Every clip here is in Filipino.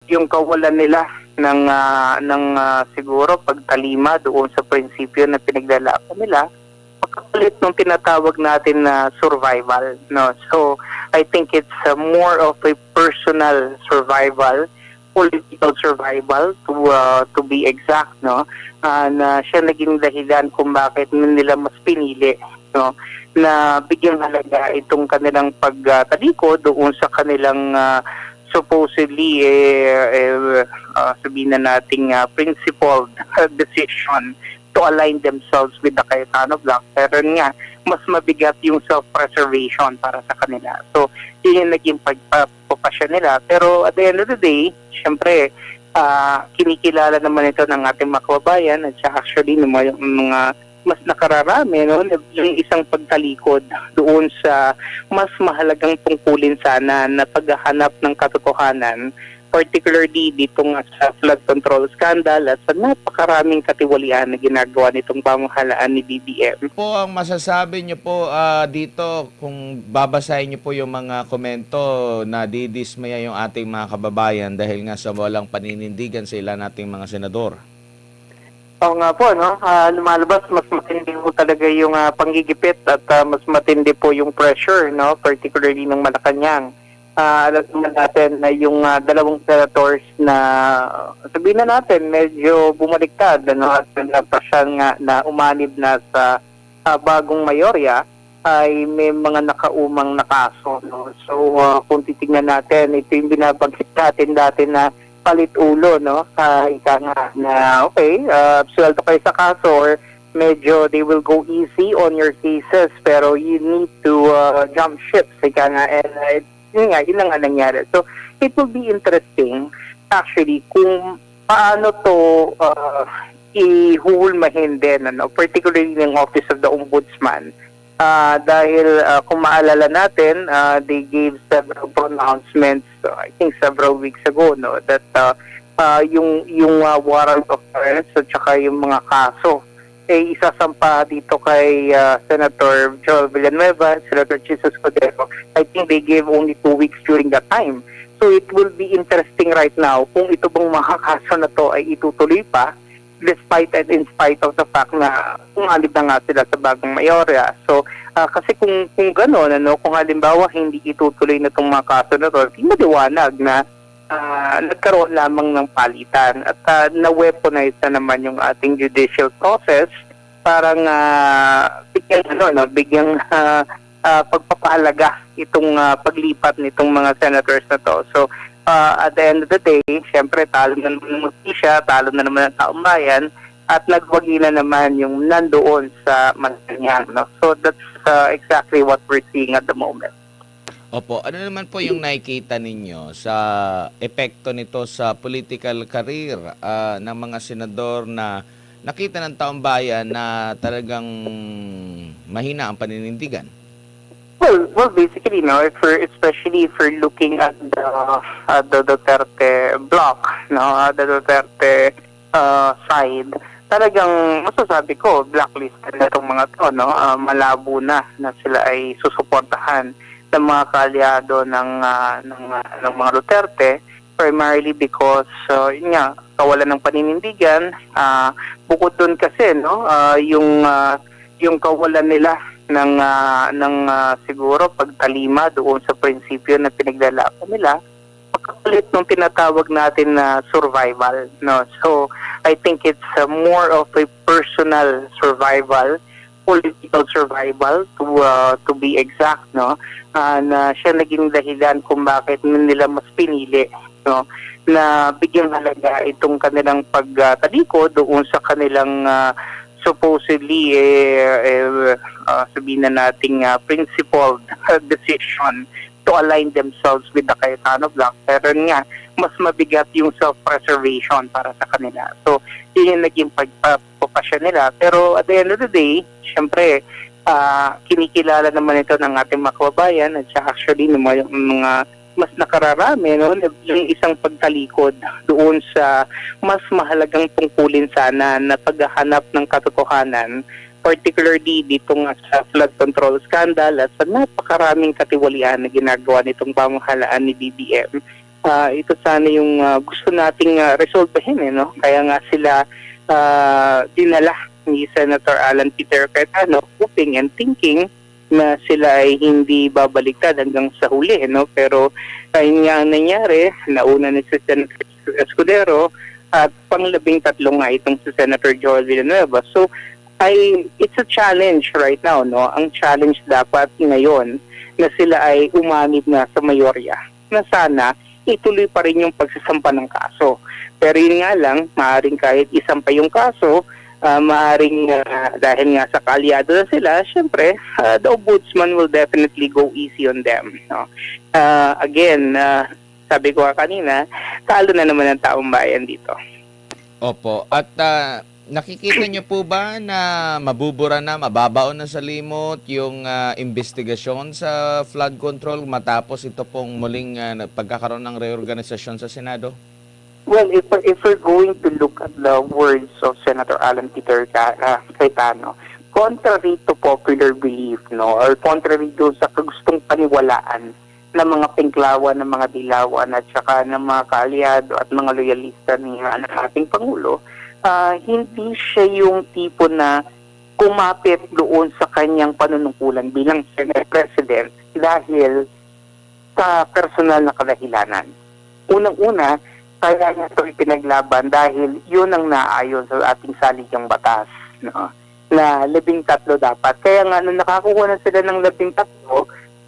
yung kawalan nila ng siguro pagtalima doon sa prinsipyo na pinaglalaanan nila, pagkapalit ng tinatawag natin na survival, no? So I think it's more of a personal survival, political survival to be exact, no? Na siya naging dahilan kung bakit nila mas pinili, no, na bigyan halaga itong kanilang pagtalikod doon sa kanilang supposedly sabihin na nating principled decision to align themselves with the Cayetano Bloc. Pero nga, mas mabigat yung self-preservation para sa kanila. So, yun yung naging pagpapasya nila. Pero at the end of the day, syempre, kinikilala naman ito ng ating mga kababayan at actually ng mga mas nakararami, no, yung isang pagtalikod doon sa mas mahalagang tungkulin sana na paghahanap ng katotohanan, particularly dito nga sa flood control scandal at sa napakaraming katiwalian na ginagawa nitong pamahalaan ni BBM. Po ang masasabi niyo po dito kung babasahin niyo po yung mga komento na didismaya yung ating mga kababayan dahil nga sa walang paninindigan sa ilan nating mga senador? Oo nga po, no? Lumalabas, mas matindi po talaga yung panggigipit at mas matindi po yung pressure, no? Particularly ng Malacanang. Alam naman natin na yung dalawang senators na sabihin na natin medyo bumaliktad, ano, at napasyan nga na umanib na sa bagong mayorya ay may mga nakaumang na kaso, no? So kung titingnan natin, ito yung binabanggit natin dati na palit ulo, no? Ika nga na okay, sweldo kayo sa kaso or medyo they will go easy on your cases pero you need to jump ships, ika nga, and yun nga nangyari. So it will be interesting actually kung paano to ihuhulmahin din, ano, particularly ng Office of the Ombudsman. Dahil kung maalala natin, they gave several pronouncements, I think several weeks ago, no, that yung warrant of arrest at saka yung mga kaso isasampa dito kay Senator Joel Villanueva, Senator Jesus Cordero. I think they gave only 2 weeks during that time. So it will be interesting right now kung ito bang mga kaso na to ay itutuloy pa despite and in spite of the fact na umalib na nga sila sa bagong mayorya. So, kasi kung gano'n, ano, kung halimbawa hindi itutuloy na itong mga kaso na ito, hindi maliwanag na nagkaroon lamang ng palitan at na-weaponize na naman yung ating judicial process parang bigyang pagpapahalaga itong paglipat nitong mga senators na to. So, at the end of the day, syempre talo na naman ng siya, talo na naman ang taong bayan, at nagwagi na naman yung nandoon sa Malacanang, no? So that's exactly what we're seeing at the moment. Opo, ano naman po yung nakikita ninyo sa epekto nito sa political career ng mga senador na nakita ng taong bayan na talagang mahina ang paninindigan? Well, basically, no, especially if we're looking at the Duterte bloc, no, the Duterte side, talagang masasabi ko, blacklisted na itong mga to, no, malabo na sila ay susuportahan ng mga kaalyado ng mga Duterte, primarily because yun nga, kawalan ng paninindigan. Bukod doon kasi, no, yung kawalan nila ng siguro pagtalima doon sa prinsipyo na pinaglalaanan nila, pagkapalit ng tinatawag natin na survival, no. So I think it's more of a personal survival, political survival to be exact, no, na siya naging dahilan kung bakit nila mas pinili, no, na bigyan halaga itong kanilang pagtalikod doon sa kanilang supposedly sabihin na nating principled decision to align themselves with the Cayetano Bloc. Pero nga, mas mabigat yung self-preservation para sa kanila. So, yun yung naging pagpapasya nila. Pero at the end of the day, syempre, kinikilala naman ito ng ating mga kababayan at actually ng mga mas nakararami, no, yung isang pagtalikod doon sa mas mahalagang tungkulin sana na paghahanap ng katotohanan, particularly dito nga sa flood control scandal at sa napakaraming katiwalian na ginagawa nitong pamahalaan ni BBM. ito sana yung gusto nating resolvehin, no? Kaya nga sila dinala ni Senator Alan Peter Cayetano, hoping and thinking na sila ay hindi babaliktad hanggang sa huli, no? Pero ayun nga ang nangyari, nauna ni si Senator Escudero at pang-13 nga itong si Senator Joel Villanueva. So it's a challenge right now, no? Ang challenge dapat ngayon na sila ay umanib na sa mayorya, na sana ituloy pa rin yung pagsasampa ng kaso. Pero yun nga lang, maaaring kahit isang pa yung kaso, maaaring dahil nga sa kaalyado na sila, syempre, the ombudsman will definitely go easy on them. No? Again, sabi ko kanina, talo na naman ang taong bayan dito. Opo. At nakikita niyo po ba na mabubura na, mababaon na sa limot yung investigasyon sa flood control matapos ito pong muling pagkakaroon ng reorganisasyon sa Senado? Well, if we're going to look at the words of Senator Alan Peter Cayetano, contrary to popular belief, no, or contrary doon sa gustong paniwalaan ng mga pingklawan, ng mga dilawan at saka ng mga kaalyado at mga loyalista ni ating Pangulo, hindi siya yung tipo na kumapit doon sa kanyang panunungkulan bilang Senate President dahil sa personal na kadahilanan. Unang-una, kaya niya ito ipinaglaban dahil yun ang naayon sa ating saligang batas, no? Na 13 dapat. Kaya nga nung nakakuha na sila ng 13,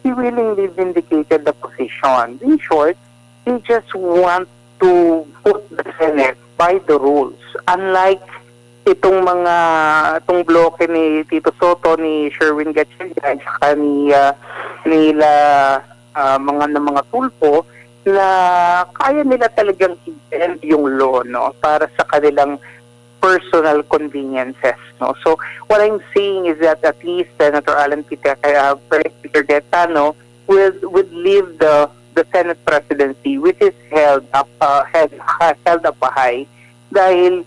he willingly vindicated the position. In short, they just want to put the Senate by the rules. Unlike itong bloke ni Tito Soto, ni Sherwin Gatchalian, saka mga tulpo, na kaya nila talagang i-bend yung law, no, para sa kanilang personal conveniences, no. So what I'm saying is that at least Senator Alan Peter Cayetano would leave the Senate presidency which is held up high dahil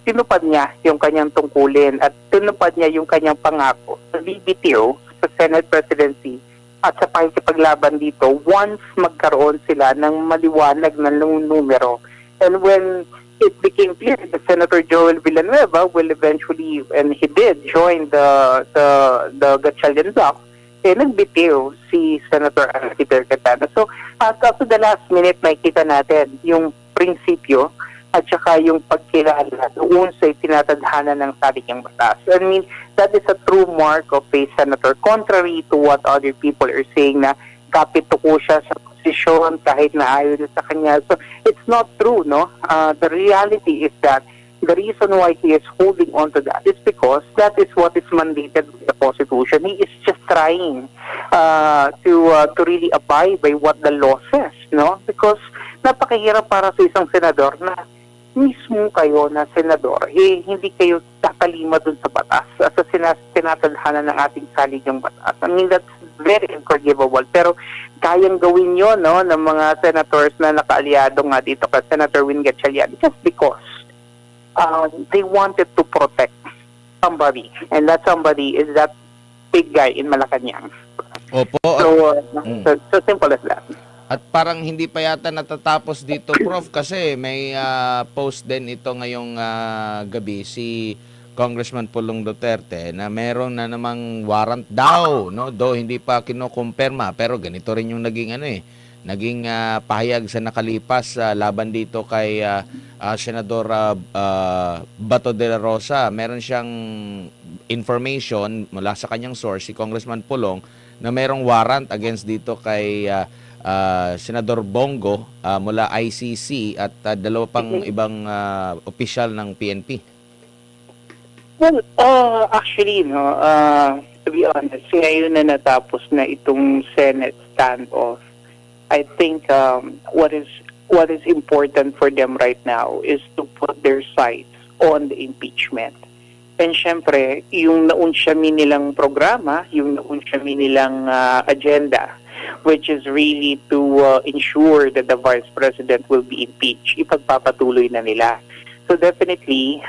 tinupad niya yung kanyang tungkulin at tinupad niya yung kanyang pangako sa BBTO, sa Senate presidency, at sa pakikipaglaban dito once magkaroon sila ng maliwanag na numero. And when it became clear that Senator Joel Villanueva will eventually, and he did, join the Gatchalian bloc, nagbitiw si Senator Peter Cayetano. So, up to the last minute, makikita natin yung prinsipyo at saka yung pagkilala doon sa tinatadhana ng saligang batas. I mean, that is a true mark of a senator, contrary to what other people are saying na kapit ko siya sa posisyon kahit na ayaw sa kanya. So, it's not true, no? The reality is that the reason why he is holding on to that is because that is what is mandated by the Constitution. He is just trying to really abide by what the law says, no? Because napakahirap para sa isang senador na mismo kayo na senador, hindi kayo takalima dun sa batas sa tinatadhana ng ating saligang batas. I mean, that's very unforgivable. Pero kayang gawin yun, no, ng mga senators na nakaalyado nga dito kay Senator Win Gatchalian just because they wanted to protect somebody. And that somebody is that big guy in Malacanang. Opo. So simple as that. At parang hindi pa yata natatapos dito, Prof, kasi may post din ito ngayong gabi si Congressman Pulong Duterte na meron na namang warrant daw, no? Though hindi pa kinukumpirma, pero ganito rin yung naging naging pahayag sa nakalipas laban dito kay Senador Bato de la Rosa. Meron siyang information mula sa kanyang source, si Congressman Pulong, na merong warrant against dito kay Senador Bongo mula ICC at dalawa pang ibang opisyal ng PNP. Well, actually, no, to be honest, ngayon na natapos na itong Senate standoff, I think what is important for them right now is to put their sights on the impeachment. And syempre, yung naunsyami nilang programa, yung naunsyami nilang agenda, which is really to ensure that the Vice President will be impeached, ipagpapatuloy na nila. So definitely,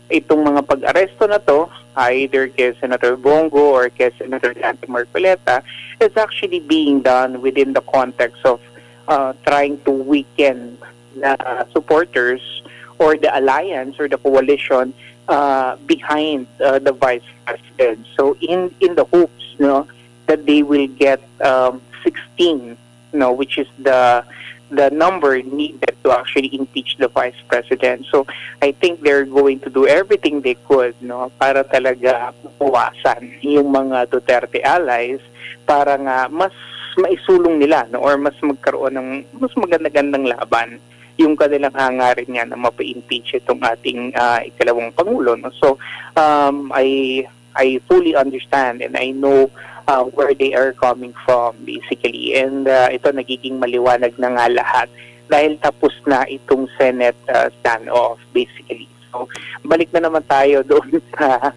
itong mga pag-aresto na to, either kay Senator Bongo or kay Senator Dante Marcoleta, is actually being done within the context of trying to weaken the supporters or the alliance or the coalition behind the vice president. So in the hopes, that they will get 16, which is the number needed to actually impeach the vice president. So I think they're going to do everything they could, para talaga puwasan yung mga Duterte allies para nga mas maisulong nila, or mas magkaroon ng mas maganda-gandang laban yung kanilang hangarin nga na mapa-impeach itong ating ikalawang Pangulo. No? So I fully understand and I know where they are coming from basically. And ito nagiging maliwanag na nga lahat dahil tapos na itong Senate standoff basically. So balik na naman tayo doon sa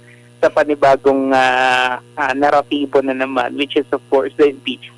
panibagong naratibo na naman, which is of course the impeachment.